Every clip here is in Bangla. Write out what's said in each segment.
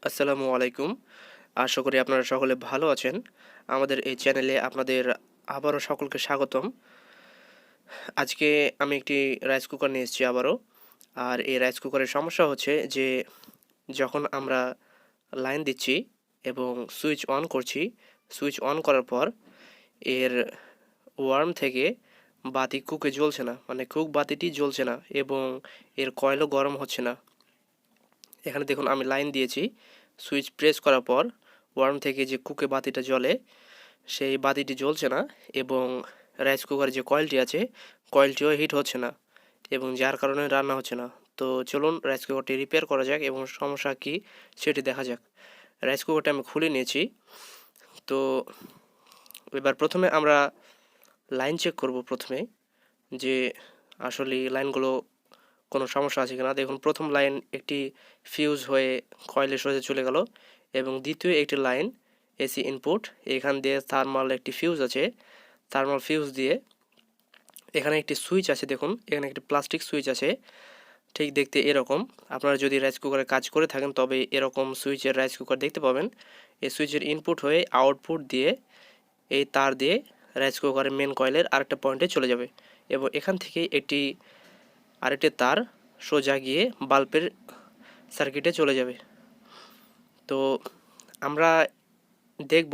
আসসালামু আলাইকুম। আশা করি আপনারা সকলে ভালো আছেন। আমাদের এই চ্যানেলে আপনাদের আবারও সকলকে স্বাগতম। আজকে আমি একটি রাইস কুকার নিয়ে এসেছি আবারও। আর এই রাইস কুকারের সমস্যা হচ্ছে যে যখন আমরা লাইন দিচ্ছি এবং সুইচ অন করছি, সুইচ অন করার পর এর ওয়ার্ম থেকে বাতি কুকে জ্বলছে না, মানে কুক বাতিটি জ্বলছে না এবং এর কয়েলও গরম হচ্ছে না। এখানে দেখুন আমি লাইন দিয়েছি, সুইচ প্রেস করার পর ওয়ার্ম থেকে যে কুকে বাতিটা জ্বলে সেই বাতিটি জ্বলছে না এবং রাইস কুকারের যে কয়েলটি আছে কয়েলটিও হিট হচ্ছে না এবং যার কারণে রান্না হচ্ছে না। তো চলুন রাইস কুকারটি রিপেয়ার করা যাক এবং সমস্যা কী সেটি দেখা যাক। রাইস কুকারটা আমি খুলে নিয়েছি। তো এবার প্রথমে আমরা লাইন চেক করব প্রথমে, যে আসলে লাইনগুলো কোনো সমস্যা আছে কিনা। দেখুন প্রথম লাইন একটি ফিউজ হয়ে কয়েলের সোজা চলে গেল এবং দ্বিতীয় একটি লাইন এসি ইনপুট, এখান দিয়ে থার্মাল একটি ফিউজ আছে, থার্মাল ফিউজ দিয়ে এখানে একটি সুইচ আছে। দেখুন এখানে একটি প্লাস্টিক সুইচ আছে, ঠিক দেখতে এরকম। আপনারা যদি রাইস কুকারে কাজ করে থাকেন তবে এরকম সুইচের রাইস কুকার দেখতে পাবেন। এই সুইচের ইনপুট হয়ে আউটপুট দিয়ে এই তার দিয়ে রাইস কুকারের মেন কয়েলের আরেকটা পয়েন্টে চলে যাবে এবং এখান থেকে আরেকটি তার সোজা গিয়ে বাল্বের সার্কিটে চলে যাবে। তো আমরা দেখব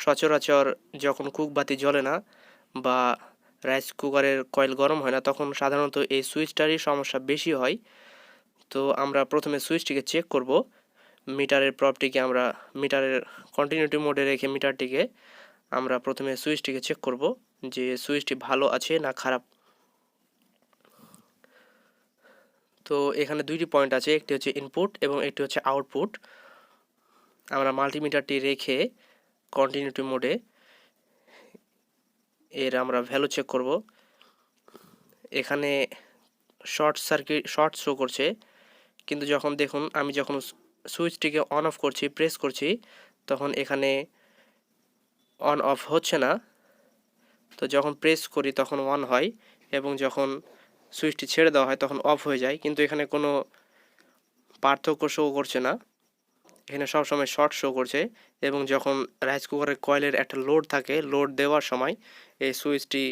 সচরাচর যখন কুক বাতি জ্বলে না বা রাইস কুকারের কয়েল গরম হয় না তখন সাধারণত এই সুইচটারই সমস্যা বেশি হয়। তো আমরা প্রথমে সুইচটিকে চেক করব। মিটারের প্রবটিকে আমরা মিটারের কন্টিনিউটি মোডে রেখে মিটারটিকে আমরা প্রথমে সুইচটিকে চেক করব যে সুইচটি ভালো আছে না খারাপ। তো এখানে দুইটি পয়েন্ট আছে, একটি হচ্ছে ইনপুট এবং একটি হচ্ছে আউটপুট। আমরা মাল্টিমিটারটি রেখে কন্টিনিউটি মোডে এর আমরা ভ্যালু চেক করব। এখানে শর্ট শো করছে, কিন্তু যখন দেখুন আমি যখন সুইচটিকে অন অফ করছি, প্রেস করছি, তখন এখানে অন অফ হচ্ছে না। তো যখন প্রেস করি তখন অন হয় এবং যখন সুইচটি ছেড়ে দেওয়া হয় তখন অফ হয়ে যায়, কিন্তু এখানে কোনো পার্থক্য শো করছে না। এখানে সবসময় শর্ট শো করছে এবং যখন রাইস কুকারের কয়েলের একটা লোড থাকে, লোড দেওয়ার সময় এই সুইচটি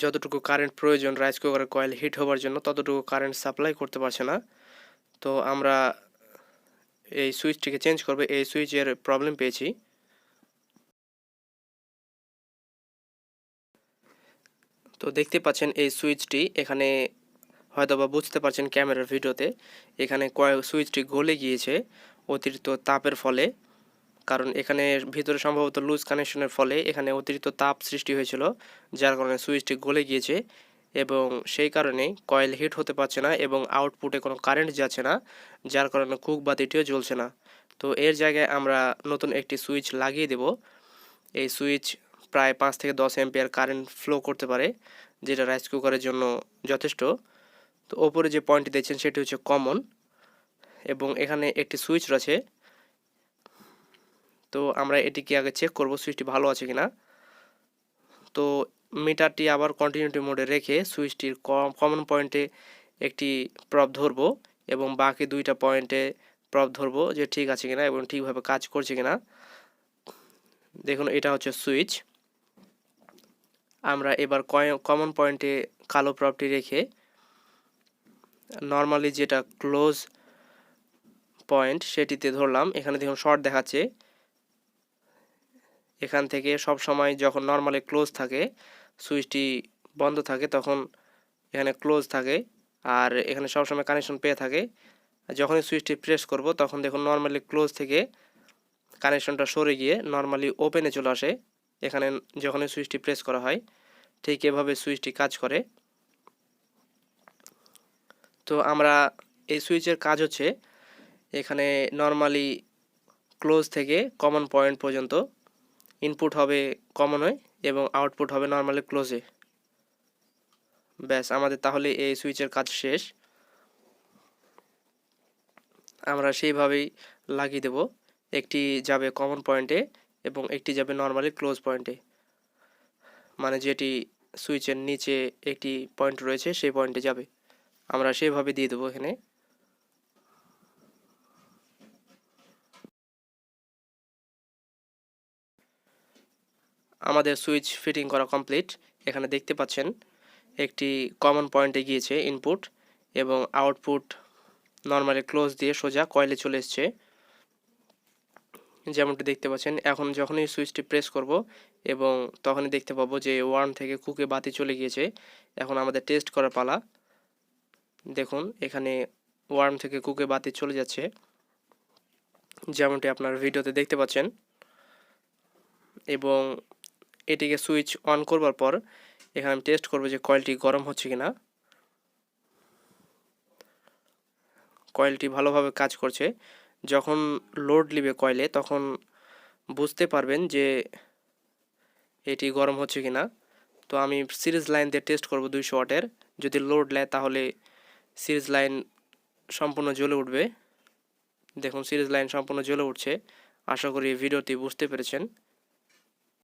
যতটুকু কারেন্ট প্রয়োজন রাইস কুকারের কয়েল হিট হওয়ার জন্য ততটুকু কারেন্ট সাপ্লাই করতে পারছে না। তো আমরা এই সুইচটিকে চেঞ্জ করব, এই সুইচের প্রবলেম পেয়েছি। তো দেখতে পাচ্ছেন এই সুইচটি এখানে হয়তোবা বুঝতে পারছেন ক্যামেরার ভিডিওতে, এখানে সুইচটি গলে গিয়েছে অতিরিক্ত তাপের ফলে। কারণ এখানে ভিতরে সম্ভবত লুজ কানেকশনের ফলে এখানে অতিরিক্ত তাপ সৃষ্টি হয়েছিল, যার কারণে সুইচটি গলে গিয়েছে এবং সেই কারণে কয়েল হিট হতে পারছে না এবং আউটপুটে কোনো কারেন্ট যাচ্ছে না, যার কারণে কুক বাতিটিও জ্বলছে না। তো এর জায়গায় আমরা নতুন একটি সুইচ লাগিয়ে দেব। এই সুইচ প্রায় 5 থেকে 10 অ্যাম্পিয়ার কারেন্ট ফ্লো করতে পারে, যেটা রাইস কুকারের জন্য যথেষ্ট। তো ওপরে যে পয়েন্টটি দেখছেন সেটি হচ্ছে কমন এবং এখানে একটি সুইচ রয়েছে। তো আমরা এটিকে আগে চেক করব সুইচটি ভালো আছে কিনা। তো মিটারটি আবার কন্টিনিউটি মোডে রেখে সুইচটির কমন পয়েন্টে একটি প্রব ধরব এবং বাকি দুইটা পয়েন্টে প্রব ধরব যে ঠিক আছে কিনা এবং ঠিকভাবে কাজ করছে কিনা। দেখুন এটা হচ্ছে সুইচ। আমরা এবার কমন পয়েন্টে কালো প্রবটি রেখে নর্মালি যেটা ক্লোজ পয়েন্ট সেটিতে ধরলাম। এখানে দেখুন শর্ট দেখাচ্ছে। এখান থেকে সব সময় যখন নর্মালি ক্লোজ থাকে, সুইচটি বন্ধ থাকে, তখন এখানে ক্লোজ থাকে আর এখানে সবসময় কানেকশন পেয়ে থাকে। যখনই সুইচটি প্রেস করব তখন দেখুন নর্মালি ক্লোজ থেকে কানেকশনটা সরে গিয়ে নর্মালি ওপেনে চলে আসে এখানে যখনই সুইচটি প্রেস করা হয়। ঠিক এভাবে সুইচটি কাজ করে। তো আমরা এই সুইচের কাজ হচ্ছে এখানে নর্মালি ক্লোজ থেকে কমন পয়েন্ট পর্যন্ত ইনপুট হবে কমনে এবং আউটপুট হবে নর্মালি ক্লোজে। ব্যাস আমাদের তাহলে এই সুইচের কাজ শেষ। আমরা সেইভাবেই লাগিয়ে দেব, একটি যাবে কমন পয়েন্টে এবং একটি যাবে নর্মালি ক্লোজ পয়েন্টে, মানে যেটি সুইচের নিচে একটি পয়েন্ট রয়েছে সেই পয়েন্টে যাবে। আমরা সেইভাবে দিয়ে দেবো এখানে। আমাদের সুইচ ফিটিং করা কমপ্লিট। এখানে দেখতে পাচ্ছেন একটি কমন পয়েন্টে গিয়েছে ইনপুট, এবং আউটপুট নর্মালি ক্লোজ দিয়ে সোজা কয়েলে চলে এসছে, যেমনটি দেখতে পাচ্ছেন। এখন যখনই সুইচটি প্রেস করব এবং তখনই দেখতে পাবো যে ওয়ার্ম থেকে কুকে বাতি চলে গিয়েছে। এখন আমাদের টেস্ট করার পালা। দেখুন এখানে ওয়ার্ম থেকে কুকে বাতি চলে যাচ্ছে, যেমনটি আপনার ভিডিওতে দেখতে পাচ্ছেন। এবং এটিকে সুইচ অন করবার পর এখানে আমি টেস্ট করব যে কয়েলটি গরম হচ্ছে কিনা। কয়েলটি ভালোভাবে কাজ করছে। যখন লোড নিবে কয়েলে তখন বুঝতে পারবেন যে এটি গরম হচ্ছে কিনা। তো আমি সিরিজ লাইন দিয়ে টেস্ট করব 200 ওয়াটের। যদি লোড নেয় তাহলে সিরিজ লাইন সম্পূর্ণ জ্বলে উঠবে। দেখুন সিরিজ লাইন সম্পূর্ণ জ্বলে উঠছে। আশা করি ভিডিওটি বুঝতে পেরেছেন।